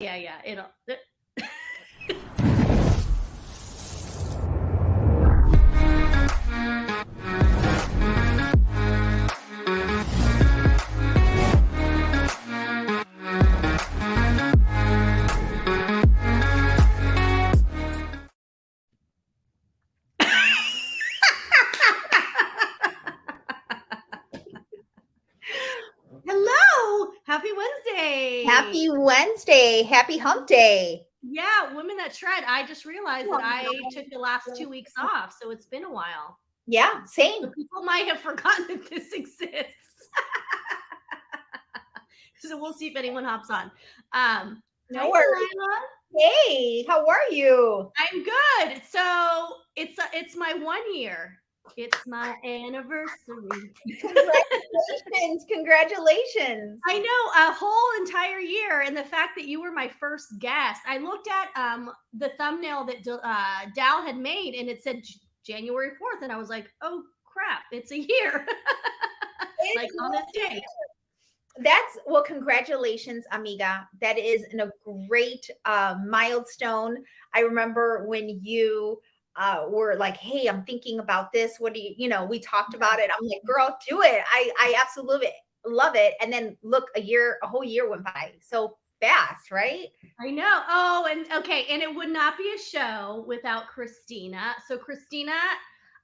Yeah. It'll. Hello, happy Wednesday. Happy Wednesday. Happy hump day. Yeah, Women That Shred. I just realized that I took the last 2 weeks off, so it's been a while. Yeah, same. So people might have forgotten that this exists. So we'll see if anyone hops on. No Hi, worries. Dalila. Hey, how are you? I'm good. So it's my 1 year. It's my anniversary. Congratulations. I know, a whole entire year, and the fact that you were my first guest. I looked at the thumbnail that Dal had made, and it said January 4th, and I was like, oh crap, it's a year. Like on this day. Well, congratulations, amiga. That is a great milestone. I remember when you were like, hey, I'm thinking about this. What do we talked about it. I'm like, girl, do it. I absolutely love it. And then look, a whole year went by so fast, right? I know. Oh, and okay. And it would not be a show without Christina. So Christina,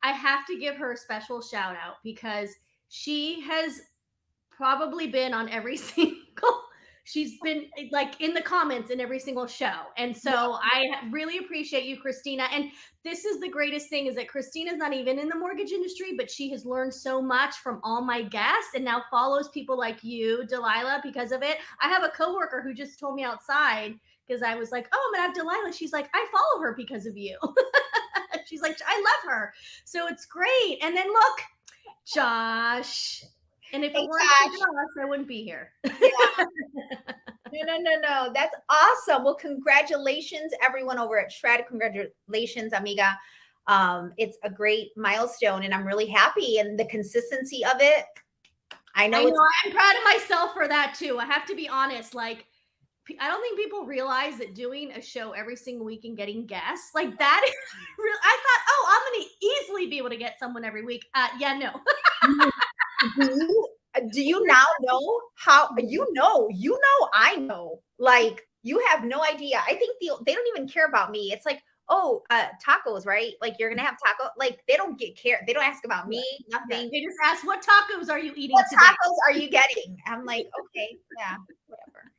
I have to give her a special shout out because she has probably been on every she's been like in the comments in every single show. And so I really appreciate you, Christina. And this is the greatest thing is that Christina's not even in the mortgage industry, but she has learned so much from all my guests and now follows people like you, Dalila, because of it. I have a coworker who just told me outside because I was like, oh, I'm gonna have Dalila. She's like, I follow her because of you. She's like, I love her. So it's great. And then look, Josh. And if it weren't for Josh, I wouldn't be here. Yeah. No. That's awesome. Well, congratulations, everyone over at Shred. Congratulations, amiga. It's a great milestone, and I'm really happy. And the consistency of it, I know I'm proud of myself for that too. I have to be honest. Like, I don't think people realize that doing a show every single week and getting guests like that is real. I thought, oh, I'm going to easily be able to get someone every week. Yeah, no. Do you now know how I know, like you have no idea. I think they don't even care about me. It's like, oh, tacos, right? Like you're gonna have taco. Like they don't they don't ask about me, nothing. They just ask, what tacos are you eating what today? Tacos are you getting? I'm like, okay, yeah, whatever.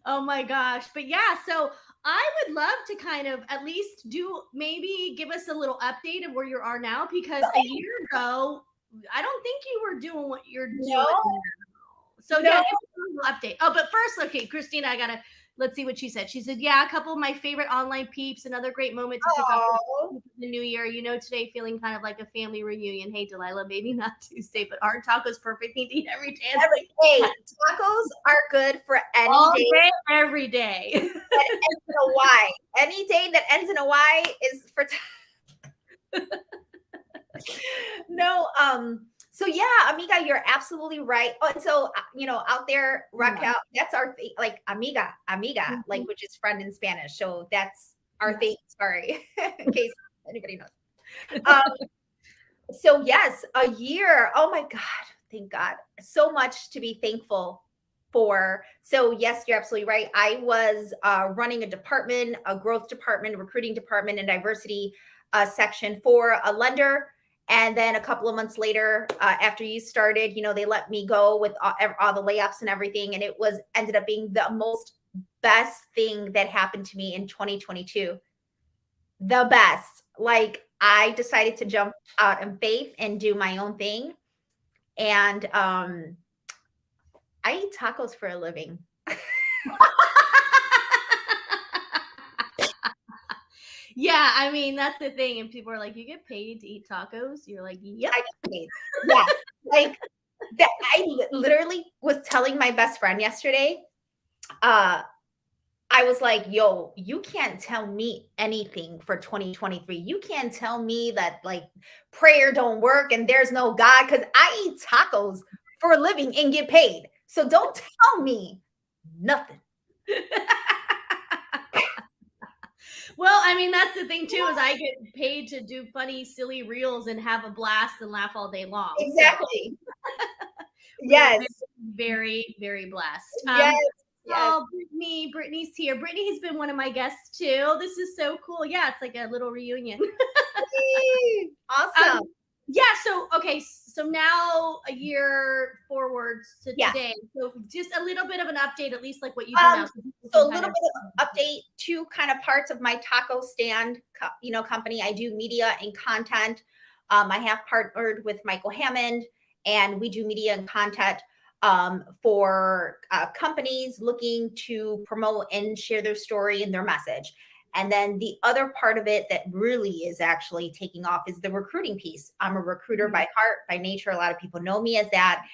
Oh my gosh. But yeah, so I would love to kind of at least maybe give us a little update of where you are now, because a year ago I don't think you were doing what you're doing now. So yeah, give us a little update. Oh, but first, okay, Christina, let's see what she said. She said, yeah, a couple of my favorite online peeps, another great moment to pick up the new year. Today feeling kind of like a family reunion. Hey, Dalila, maybe not Tuesday, but aren't tacos perfect? Need to eat every day. Hey, tacos are good for any day, every day. That ends in a Y. Any day that ends in a Y is for No, so yeah, amiga, you're absolutely right. Oh, and so out there, Raquel, that's our thing, like amiga, like which is friend in Spanish. So that's our thing. Sorry, in case anybody knows. So yes, a year. Oh my God, thank God. So much to be thankful for. So yes, you're absolutely right. I was running a growth department, recruiting department, and diversity section for a lender. And then a couple of months later, after you started, they let me go with all the layoffs and everything. And it ended up being the most best thing that happened to me in 2022. The best. Like I decided to jump out in faith and do my own thing. And I eat tacos for a living. Yeah, I mean, that's the thing. And people are like, you get paid to eat tacos? You're like, yep. I get paid. Yeah. Like that. I literally was telling my best friend yesterday, I was like, yo, you can't tell me anything for 2023. You can't tell me that like prayer don't work and there's no God, because I eat tacos for a living and get paid. So don't tell me nothing. Well, I mean, that's the thing too, is I get paid to do funny, silly reels and have a blast and laugh all day long. So Exactly. we are Yes. very, very blessed. Yes. Yes. Oh, Brittany's here. Brittany has been one of my guests too. This is so cool. Yeah, it's like a little reunion. Yay. um, Awesome. yeah. So okay. So now a year forwards to Yeah. today. So just a little bit of an update, at least like what you do now. So people So a can kind little of. bit of update, two kind of parts of my taco stand, company. I do media and content. I have partnered with Michael Hammond, and we do media and content for companies looking to promote and share their story and their message. And then the other part of it that really is actually taking off is the recruiting piece. I'm a recruiter by heart, by nature. A lot of people know me as that.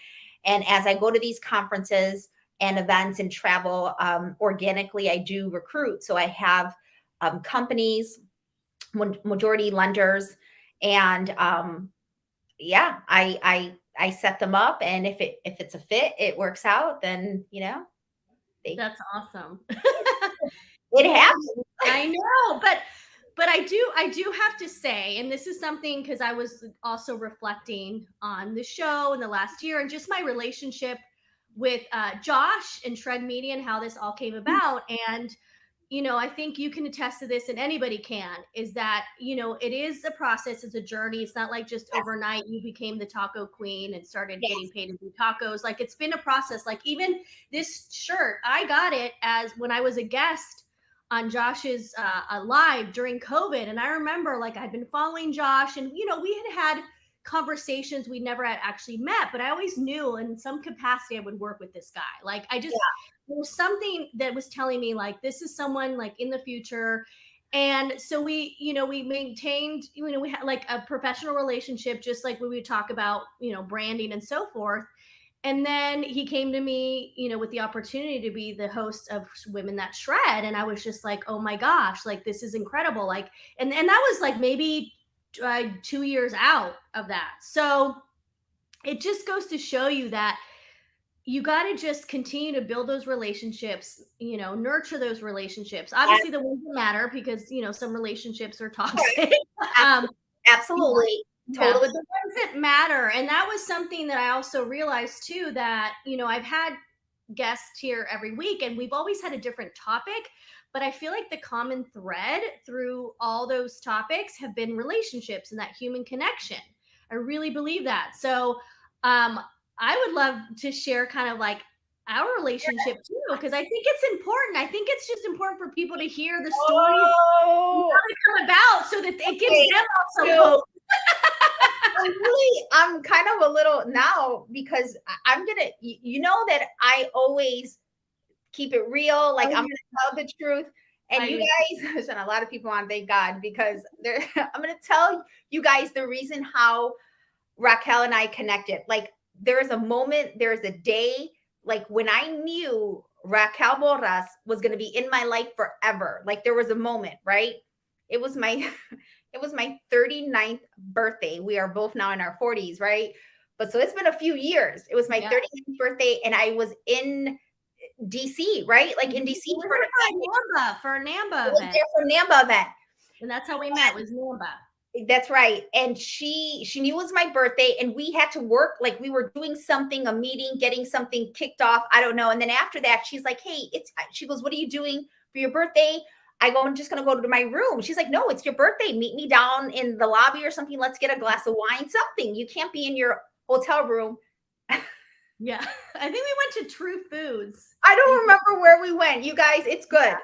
And as I go to these conferences and events and travel organically, I do recruit. So I have companies, majority lenders, and yeah, I set them up, and if it's a fit, it works out, then That's awesome. it Yeah, happens. I know, but I do have to say, and this is something because I was also reflecting on the show in the last year and just my relationship with Josh and Shred Media and how this all came about. And I think you can attest to this, and anybody can, is that, it is a process, it's a journey. It's not like just overnight you became the taco queen and started getting Yes. paid to do tacos. Like, it's been a process. Like, even this shirt, I got it as when I was a guest on Josh's live during COVID. And I remember, like, I'd been following Josh, and, we had conversations. We never had actually met, but I always knew in some capacity I would work with this guy. Like, there was something that was telling me, like, this is someone like in the future. And so we maintained, we had like a professional relationship, just like when we would talk about, branding and so forth. And then he came to me, with the opportunity to be the host of Women That Shred. And I was just like, oh my gosh, like, this is incredible. Like, and that was like maybe 2 years out of that. So it just goes to show you that you got to just continue to build those relationships, nurture those relationships. Obviously, the ones that matter, because, some relationships are toxic. um, Absolutely. yeah, Totally. but the ones that matter. And that was something that I also realized too, that, I've had guests here every week and we've always had a different topic. But I feel like the common thread through all those topics have been relationships and that human connection. I really believe that. So, um, I would love to share kind of like our relationship too, because I think it's important. I think it's just important for people to hear the stories Oh, come about, so that it gives okay. them also So hope. I'm kind of a little now because I'm gonna, that I always keep it real. Like, I'm gonna tell the truth. And you guys, there's a lot of people on, thank God, because I'm gonna tell you guys the reason how Raquel and I connected. Like, there is a moment, there's a day, like when I knew Raquel Borras was gonna be in my life forever. Like, there was a moment, right? It was my it was my 39th birthday. We are both now in our 40s, right? But so it's been a few years. It was my 39th birthday, and I was in DC, right? Like in DC for NAMBA, for a NAMBA event. There for NAMBA event. And that's how we met, was NAMBA. That's right. And she knew it was my birthday, and we had to work. Like, we were doing something, a meeting, getting something kicked off. I don't know. And then after that, she's like, hey, she goes, what are you doing for your birthday? I go, I'm just going to go to my room. She's like, no, it's your birthday. Meet me down in the lobby or something. Let's get a glass of wine, something. You can't be in your hotel room. Yeah. I think we went to True Foods. I don't remember where we went. You guys, it's good.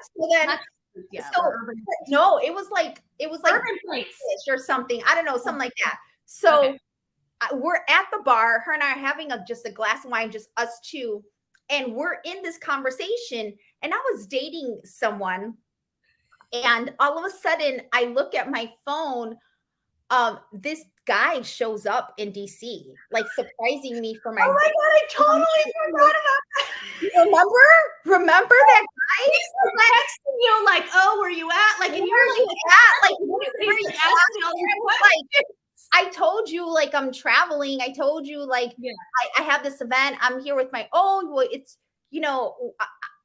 Yeah. So then, no, it was like Urban Place or something. I don't know, something like that. So okay. We're at the bar. Her and I are having just a glass of wine, just us two. And we're in this conversation. And I was dating someone. And all of a sudden, I look at my phone. This guy shows up in DC, like surprising me for my. Oh my God, I totally forgot about that. Remember that guy? He's texting you like, oh, where you at? Like, and you're like, where you at? I told you, like, I'm traveling. I told you, like, I have this event. I'm here with my, well, it's,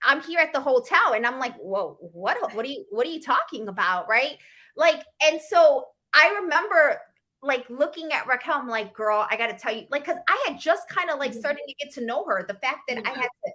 I'm here at the hotel. And I'm like, whoa, what are you talking about? Right. Like, and so I remember like looking at Raquel, I'm like, girl, I got to tell you, like, cause I had just kind of like Mhm. starting to get to know her. The fact that I Yeah. had to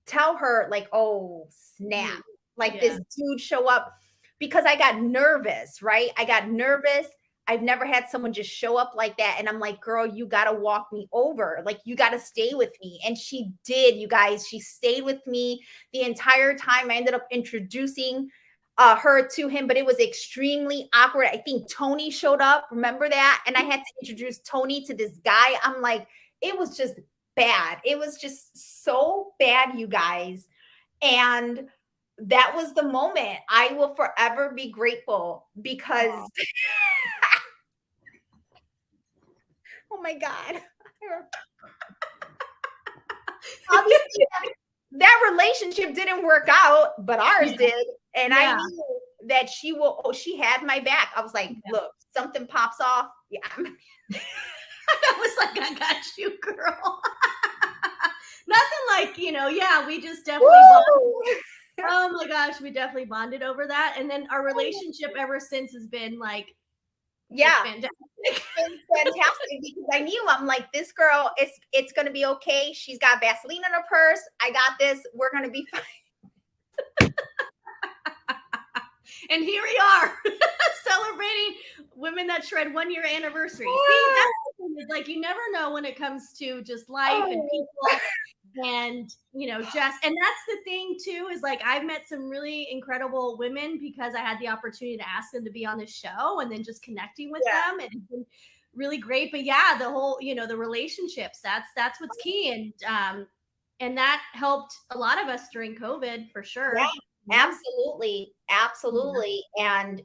tell her, like, oh, snap, Mhm. like Yeah. this dude show up because I got nervous, right? I got nervous. I've never had someone just show up like that. And I'm like, girl, you got to walk me over. Like, you got to stay with me. And she did, you guys. She stayed with me the entire time. I ended up introducing her to him, but it was extremely awkward. I think Tony showed up. Remember that? And I had to introduce Tony to this guy. I'm like, it was just bad. It was just so bad, you guys. And that was the moment. I will forever be grateful because Aw. oh my God. Obviously, that relationship didn't work out, but ours Yeah. did. And I Yeah. knew that she had my back. I was like, Yeah. look, something pops off. Yeah. I was like, I got you, girl. Nothing like, yeah, we just definitely bonded. Oh my gosh, we definitely bonded over that. And then our relationship ever since has been like just Yeah. fantastic. It's been fantastic because I knew I'm like, this girl, it's gonna be okay. She's got Vaseline in her purse. I got this. We're gonna be fine. And here we are celebrating Women That Shred 1 year anniversary. See, that's the thing, is like you never know when it comes to just life and Oh, people. And just and that's the thing too, is like I've met some really incredible women because I had the opportunity to ask them to be on the show, and then just connecting with yeah. them, and it's been really great. But yeah, the whole the relationships, that's what's key. And that helped a lot of us during COVID for Yeah, sure. absolutely. Yeah. Absolutely. And,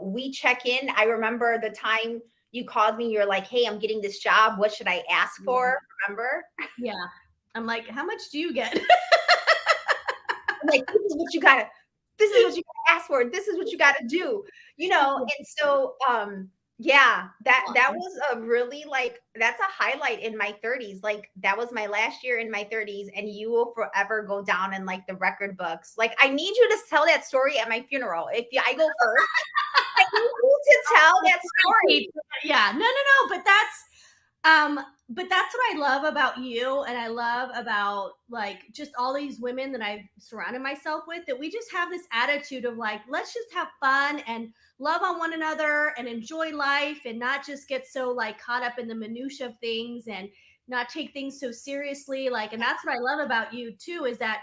we check in. I remember the time you called me, you're like, hey, I'm getting this job. What should I ask Yeah. for? Remember? Yeah. I'm like, how much do you get? I'm like, this is what you gotta ask for. This is what you gotta do. And so yeah, that Awesome. was a really like that's a highlight in my 30s. Like that was my last year in my 30s, and you will forever go down in like the record books. Like I need you to tell that story at my funeral. If I go first, I need you to tell that story. Yeah, no, but that's what I love about you, and I love about like just all these women that I've surrounded myself with, that we just have this attitude of like, let's just have fun and love on one another and enjoy life, and not just get so like caught up in the minutia of things, and not take things so seriously. Like, and that's what I love about you too, is that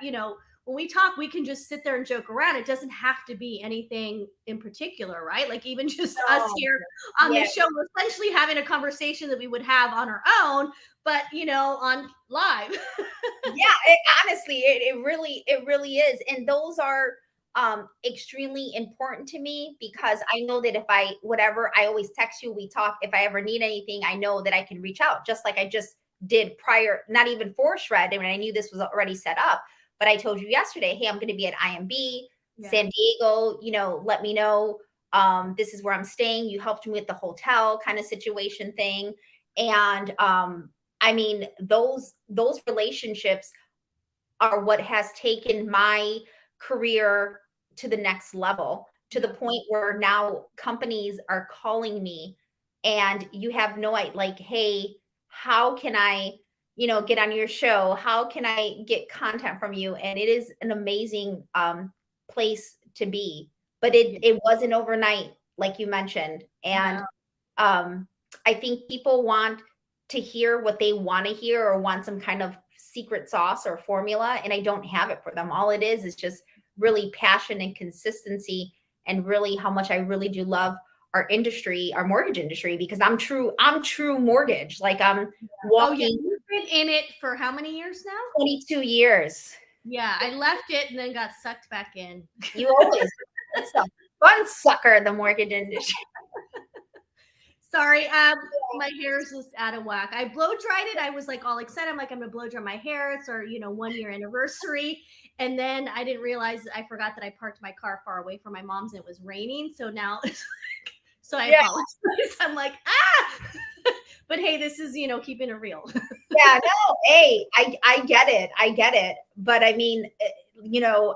when we talk, we can just sit there and joke around. It doesn't have to be anything in particular, right? Like even just us Oh, here on yeah. this show, we're essentially having a conversation that we would have on our own, but on live. Yeah, honestly, it really is. And those are extremely important to me because I know that if I whatever, I always text you, we talk. If I ever need anything, I know that I can reach out, just like I just did prior, not even for Shred. I mean, I knew this was already set up, but I told you yesterday, hey, I'm going to be at IMB Yeah. San Diego, let me know. This is where I'm staying. You helped me with the hotel kind of situation thing. And I mean, those relationships are what has taken my career to the next level, to the Yeah. point where now companies are calling me and you have no idea, like, hey, how can I, get on your show? How can I get content from you? And it is an amazing place to be. But Yeah. it wasn't overnight, like you mentioned. And No. um, I think people want to hear what they want to hear or want some kind of secret sauce or formula, and I don't have it for them. All it is just really passion and consistency, and really how much I really do love our industry, our mortgage industry, because I'm true mortgage. Like I'm Oh yeah, walking you've been in it for how many years now? 22 years. Yeah, I left it and then got sucked back in. You always it's a fun sucker, the mortgage industry. Sorry, my hair is just out of whack. I blow dried it. I was like all excited. I'm like, I'm gonna blow dry my hair. It's our 1 year anniversary. And then I didn't realize, I forgot that I parked my car far away from my mom's and it was raining. So now so I Yeah. apologize. I'm like, ah. But hey, this is, keeping it real. Yeah, no, hey, I get it. I get it. But I mean,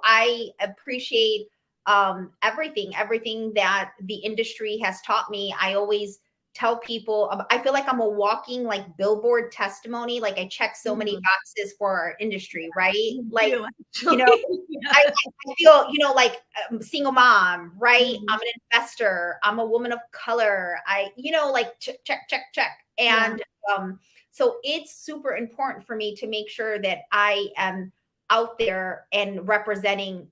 I appreciate everything that the industry has taught me. I always tell people I feel like I'm a walking like billboard testimony. Like I check so many Mhm. boxes for our industry, right? You Like, do, you know, actually. Yeah. I feel, like single mom, right? Mhm. I'm an investor. I'm a woman of color. Like check, check, check, check. Yeah. And so it's super important for me to make sure that I am out there and representing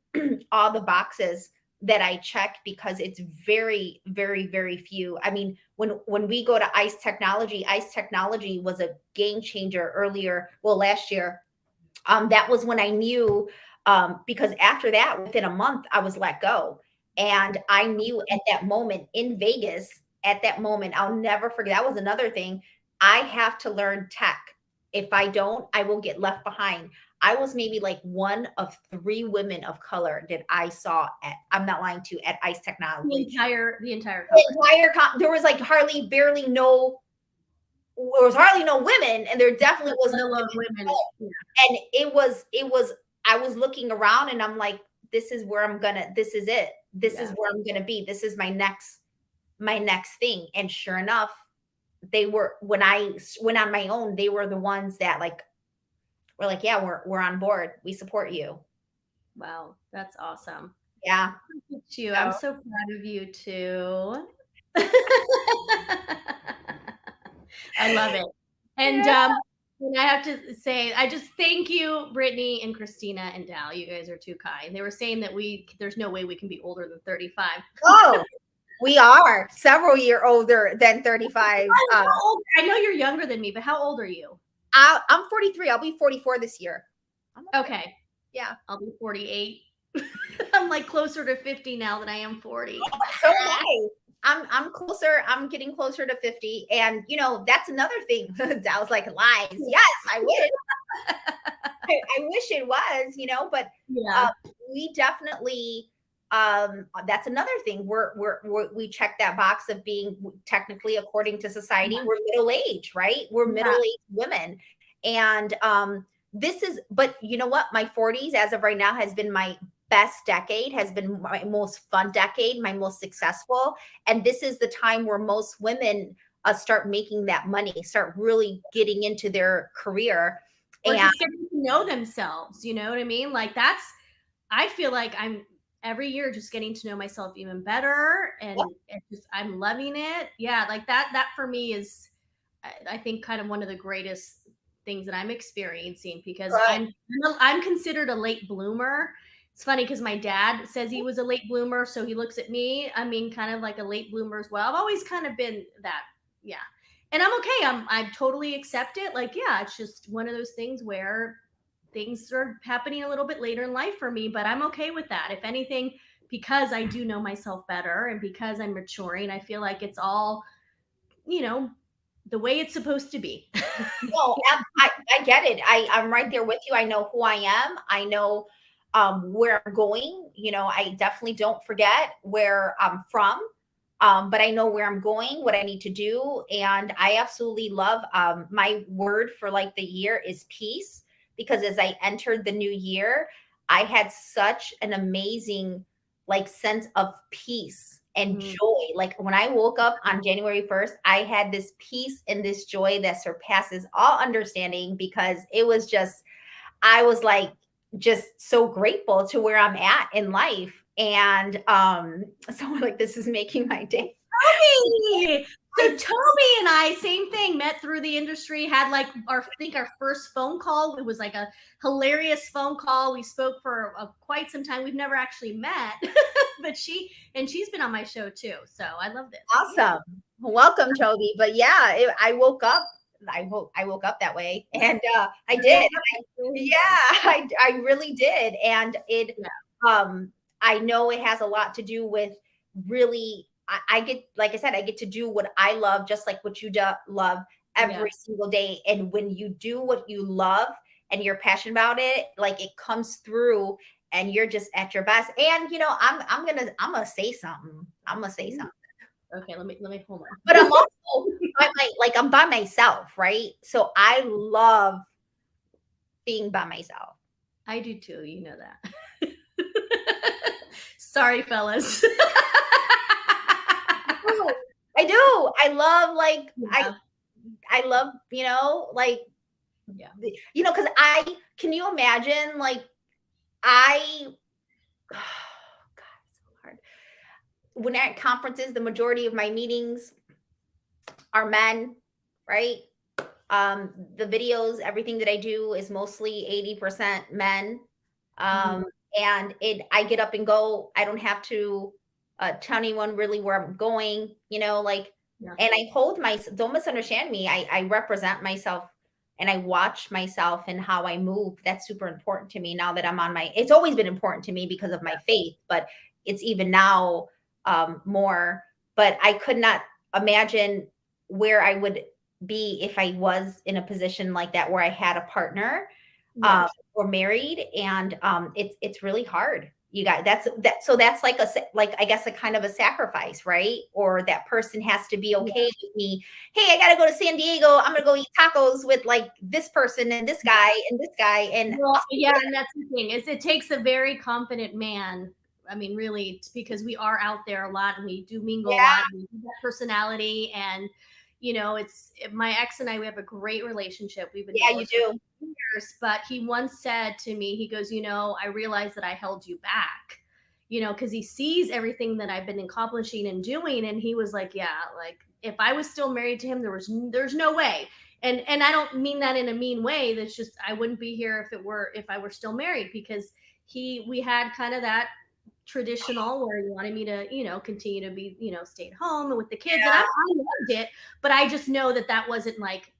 all the boxes that I check because it's very, very, very few. I mean, when we go to Ice Technology was a game changer earlier, well, last year. That was when I knew because after that, within a month, I was let go. And I knew at that moment in Vegas, at that moment, I'll never forget. That was another thing. I have to learn tech. If I don't, I will get left behind. I was maybe like one of three women of color that I saw at, I'm not lying to, at Ice Technology. The entire conference. There was like there was hardly no women, and there definitely was Let no alone women of women. color. Yeah. And I was looking around and I'm like, this is where this is it. This is Yeah. where I'm gonna be. This is my next thing. And sure enough, they were when I went on my own, they were the ones that like were like, yeah, we're on board. We support you. Wow, that's awesome. Yeah. Look at you. I'm So so proud of you too. I love it. And yeah. and I have to say, I just thank you, Brittany and Christina and Dal. You guys are too kind. They were saying that there's no way we can be older than 35. Oh, we are several year older than 35. How old? I know you're younger than me, but how old are you? I'm 43. I'll be 44 this year. I'm okay. Okay, Yeah. I'll be 48. I'm like closer to 50 now than I am 40. So am I. I'm closer. I'm getting closer to 50. And that's another thing. I was like, lies. Yes, I wish. I wish it was, but uh, Yeah, we definitely that's another thing. We check that box of being technically, according to society, we're middle age, right? We're yeah. middle aged women. And this is, but you know what? My 40s as of right now has been my best decade, has been my most fun decade, my most successful. And this is the time where most women start making that money, start really getting into their career. Or And just getting to know themselves. You know what I mean? Like I feel like I'm every year just getting to know myself even better, and I'm loving it. Yeah, like that for me is, I think, kind of one of the greatest things that I'm experiencing because I'm considered a late bloomer. It's funny because my dad says he was a late bloomer, so he looks at me. I mean, kind of like a late bloomer as well. I've always kind of been that, yeah. And I'm okay. I totally accept it. Like, yeah, it's just one of those things where things are happening a little bit later in life for me, but I'm okay with that. If anything, because I do know myself better and because I'm maturing, I feel like it's all, you know, the way it's supposed to be. No, I get it. I'm right there with you. I know who I am. I know where I'm going. I definitely don't forget where I'm from. But I know where I'm going, what I need to do. And I absolutely love my word for like the year is peace. Because as I entered the new year, I had such an amazing like sense of peace and Mm. joy. Like when I woke up on January 1st, I had this peace and this joy that surpasses all understanding because it was just, I was like just so grateful to where I'm at in life. And so like this is making my day. Toby! So I Toby and I, same thing, met through the industry, had like I think our first phone call. It was like a hilarious phone call. We spoke for quite some time. We've never actually met, but she's been on my show too. So I love this. awesome. Welcome, Toby. But yeah, I woke up. I woke up that way, and I did. Yeah, I really did, and it. Yeah. I know it has a lot to do with really. I get, like I said, I get to do what I love, just like what you love Yeah. every single day. And when you do what you love and you're passionate about it, like it comes through, and you're just at your best. And I'm gonna say something. I'm gonna say something. Okay, let me hold But on. I'm also I'm by myself, right? So I love being by myself. I do too, you know that. Sorry, fellas. Oh, I do. I love Yeah, I love, yeah, because I can you imagine I oh God, it's so hard. When at conferences, the majority of my meetings are men, right? The videos, everything that I do is mostly 80% men. mhm, Um, and I get up and go. I don't have to tell anyone really where I'm going, yeah, and I hold don't misunderstand me. I represent myself and I watch myself and how I move. That's super important to me now that it's always been important to me because of my faith, but it's even now more. But I could not imagine where I would be if I was in a position like that where I had a partner yeah, or married, and it's really hard. You got so that's like like I guess a kind of a sacrifice, right? Or that person has to be yeah, okay with me. Hey, I got to go to San Diego. I'm gonna go eat tacos with like this person and this guy and this guy, and well, yeah, and that's the thing is it takes a very confident man. I mean, really, it's because we are out there a lot and we do mingle a yeah, lot and we have that personality and my ex and I we have a great relationship. We've been yeah, you divorced for do. years, but he once said to me, he goes, I realized that I held you back. Because he sees everything that I've been accomplishing and doing, and he was like, yeah, like if I was still married to him, there's no way. And I don't mean that in a mean way. That's just I wouldn't be here if I were still married because we had kind of that traditional where he wanted me to continue to be stay at home and with the kids and I loved it, but I just know that that wasn't like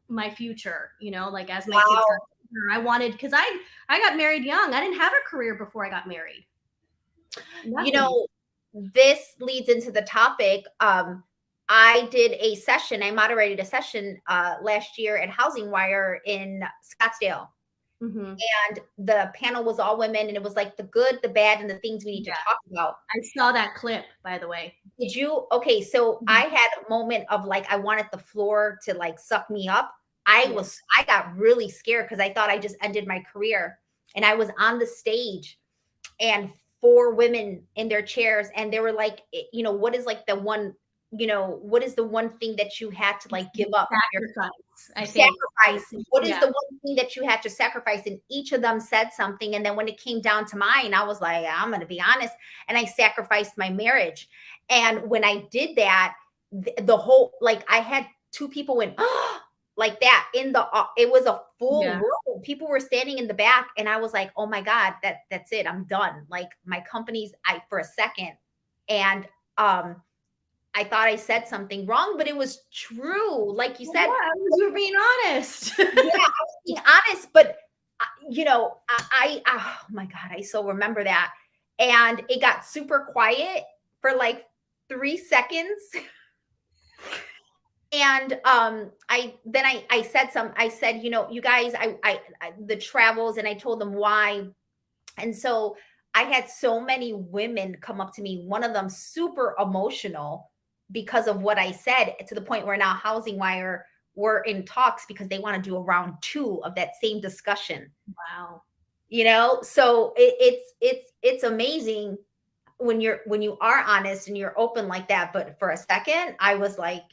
my future, like as my kids got Wow. older, I wanted because I got married young. I didn't have a career before I got married. You Nothing. know, this leads into the topic. I did a session, I moderated a session last year at Housing Wire in Scottsdale. Hmm. And the panel was all women, and it was like the good, the bad, and the things we need to Yeah, talk about. I saw that clip, by the way. Did you? Okay, so I Mhm. had a moment of I wanted the floor to suck me up. Yeah, I got really scared because I thought I just ended my career. And I was on the stage and four women in their chairs, and they were like, what is what is the one thing that you had to give up? sacrifice, I think. Sacrifice. What is Yeah, the one thing that you had to sacrifice? And each of them said something. And then when it came down to mine, I was like, I'm going to be honest. And I sacrificed my marriage. And when I did that, the whole, I had two people went, oh, like that it was a full yeah, room. People were standing in the back. And I was like, oh my God, that's it. I'm done. Like my company's, for a second. And, I thought I said something wrong, but it was true. Like you well, said, yeah, you were being honest. yeah, I was being honest, but oh my God, I still remember that. And it got super quiet for like 3 seconds. And I said, you guys, the travels, and I told them why. And so I had so many women come up to me, one of them super emotional because of what I said, to the point where now Housing Wire were in talks because they want to do a round two of that same discussion. Wow. So it's amazing when you are honest and you're open like that. But for a second, I was like,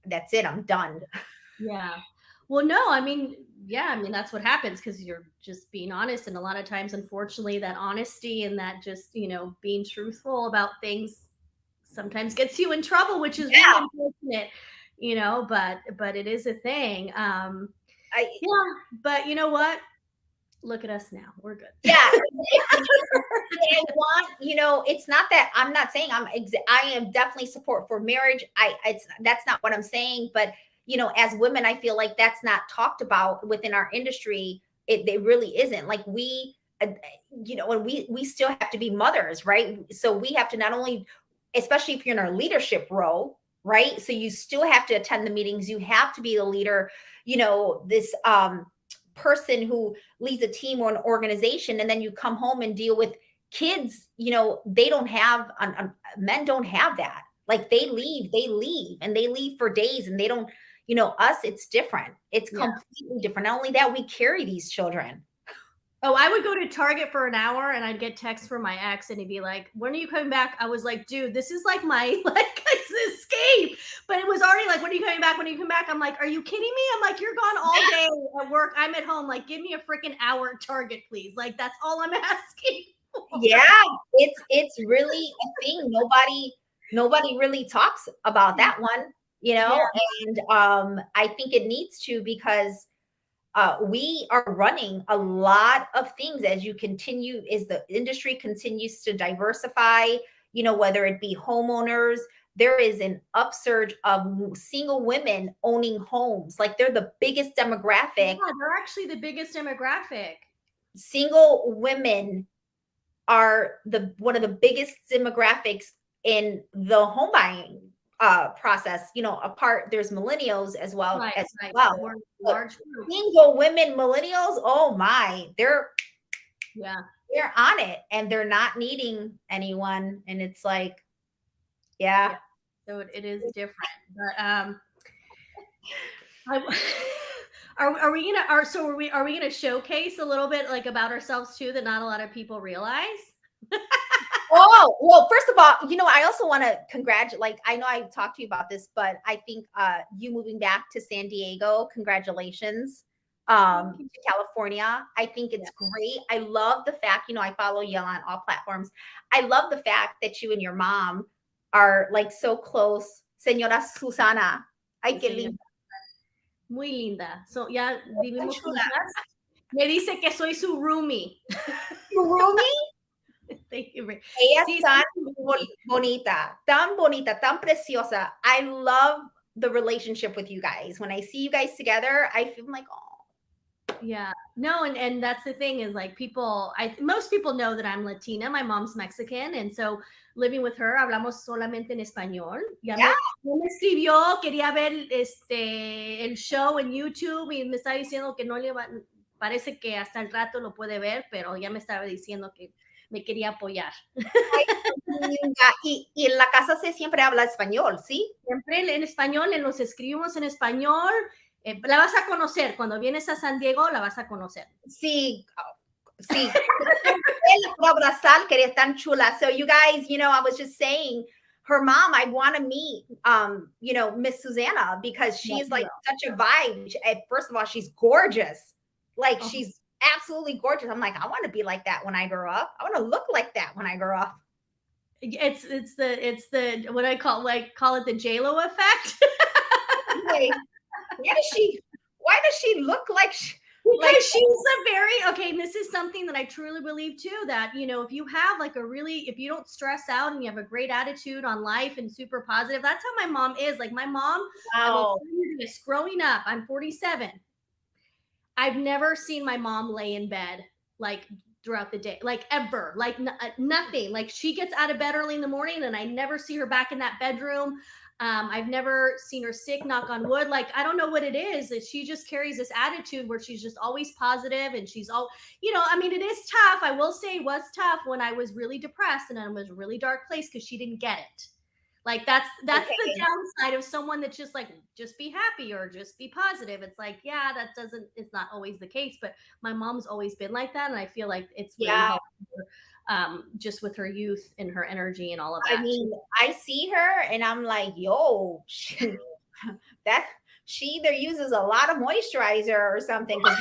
that's it, I'm done. Yeah. Well, no, I mean, yeah, I mean, that's what happens because you're just being honest. And a lot of times, unfortunately, that honesty and that just, being truthful about things sometimes gets you in trouble, which is really Yeah. unfortunate, but it is a thing. I Yeah, but you know what? Look at us now. We're good. Yeah, I want, it's not that I'm not saying I am definitely support for marriage. That's not what I'm saying, but as women, I feel like that's not talked about within our industry. It really isn't. Like and we still have to be mothers, right? So we have to not only, especially if you're in a leadership role, right? So you still have to attend the meetings. You have to be the leader. This person who leads a team or an organization, and then you come home and deal with kids. They don't have men don't have that. Like they leave and they leave for days and they don't, us, it's different. It's Yeah. completely different. Not only that, we carry these children. Oh, I would go to Target for an hour and I'd get texts from my ex and he'd be like, "When are you coming back?" I was like, "Dude, this is like my like escape." But it was already like, "When are you coming back? When are you coming back?" I'm like, "Are you kidding me?" I'm like, "You're gone all day at work. I'm at home. Like, give me a freaking hour at Target, please." Like, that's all I'm asking for. Yeah, it's really a thing. Nobody really talks about that one, Yeah. and I think it needs to, because we are running a lot of things as the industry continues to diversify, whether it be homeowners. There is an upsurge of single women owning homes. Like they're the biggest Yeah, demographic. they're actually the biggest demographic. Single women are one of the biggest demographics in the home buying process. Apart, there's millennials as well Right, as right. well. We're a But large group. single women millennials, oh my, Yeah. they're on it and they're not needing anyone. And it's like, yeah. Yeah. So it is different. But I, are we gonna are we gonna showcase a little bit like about ourselves too that not a lot of people realize? Oh, well, first of all, I also want to congratulate, like, I know I've talked to you about this, but I think you moving back to San Diego, congratulations, Thank you. to California. I think Yeah. it's great. I love the fact, I follow you on all platforms. I love the fact that you and your mom are like so close. Señora Susana. Ay, Sí, qué señor. linda. Muy linda. So, ya Tan vivimos chula. juntas. Me dice que soy su roomie. Tu roomie, Thank you. ella Sí, tan soy su roomie. bonita, tan preciosa. I love the relationship with you guys. When I see you guys together, I feel like, oh, Yeah. No, and that's the thing is like most people know that I'm Latina. My mom's Mexican, and so living with her, hablamos solamente en español. yeah. Ya me escribió, quería ver el show en YouTube y me está diciendo que no le va, parece que hasta el rato lo puede ver, pero ya me estaba diciendo que me quería apoyar. Ay, qué linda. Y en la casa se siempre habla español, ¿sí? Siempre en español, nos escribimos en español. La vas a conocer cuando vienes a San Diego, la vas a conocer. Sí, sí. Ella por abrazar, que eres tan chula. So you guys, I was just saying, her mom, I want to meet, Miss Susanna, because she's like such a vibe. First of all, she's gorgeous. Like Oh. she's absolutely gorgeous. I'm like, I want to be like that when I grow up. I want to look like that when I grow up. It's the what I call it the JLo effect. Wait, why does she look like Because she's a very okay, and this is something that I truly believe too, that if you have like if you don't stress out and you have a great attitude on life and super positive, that's how my mom is. Like my mom, I will wow. tell you this, growing up, I'm 47. I've never seen my mom lay in bed like throughout the day, like ever, like nothing. Like she gets out of bed early in the morning, and I never see her back in that bedroom. I've never seen her sick, knock on wood. Like, I don't know what it is that she just carries this attitude where she's just always positive and she's all, I mean, it is tough. I will say it was tough when I was really depressed and I was a really dark place because she didn't get it. Like that's Okay. the downside of someone that's just like just be happy or just be positive. It's like, yeah, it's not always the case, but my mom's always been like that, and I feel like it's really Yeah. helped her, just with her youth and her energy and all of I that. mean, I see her and I'm like, yo, she either uses a lot of moisturizer or something, because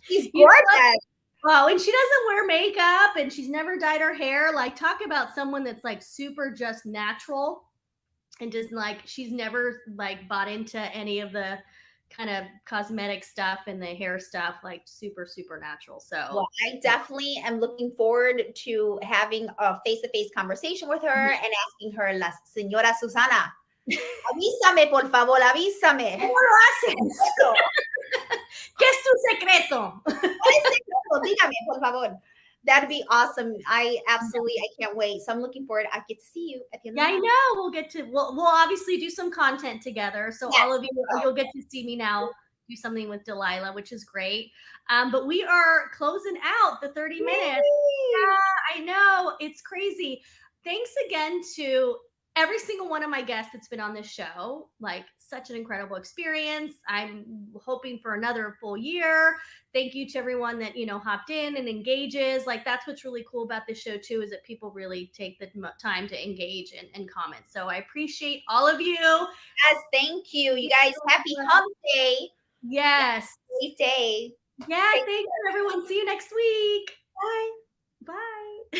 she's You know what? gorgeous. Oh, and she doesn't wear makeup and she's never dyed her hair. Like, talk about someone that's like super just natural and just like she's never like bought into any of the kind of cosmetic stuff and the hair stuff, like super, super natural. Well, So I definitely am looking forward to having a face-to-face conversation with her and asking her, la señora Susana, avísame, por favor, avísame. ¿cómo lo haces? ¿Qué es tu secreto? Dígame, por favor. That'd be awesome. I can't wait. So I'm looking forward. I get to see you at the end Yeah, of the I month. know. We'll obviously do some content together. So Yes. all of you'll get to see me now do something with Dalila, which is great. But we are closing out the 30 minutes. Yay. Yeah, I know. It's crazy. thanks again to every single one of my guests that's been on this show. Like, such an incredible experience. I'm hoping for another full year. Thank you to everyone that, hopped in and engages. Like, that's what's really cool about this show, too, is that people really take the time to engage and comment. So I appreciate all of you. Yes, thank you. You guys, happy hump day. Yes. Great day. Yeah, Take thank you, everyone. See you next week. Bye. Bye.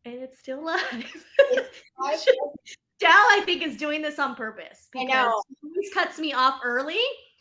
And it's still live. It's live. Dal, I think, is doing this on purpose I because know. he always cuts me off early.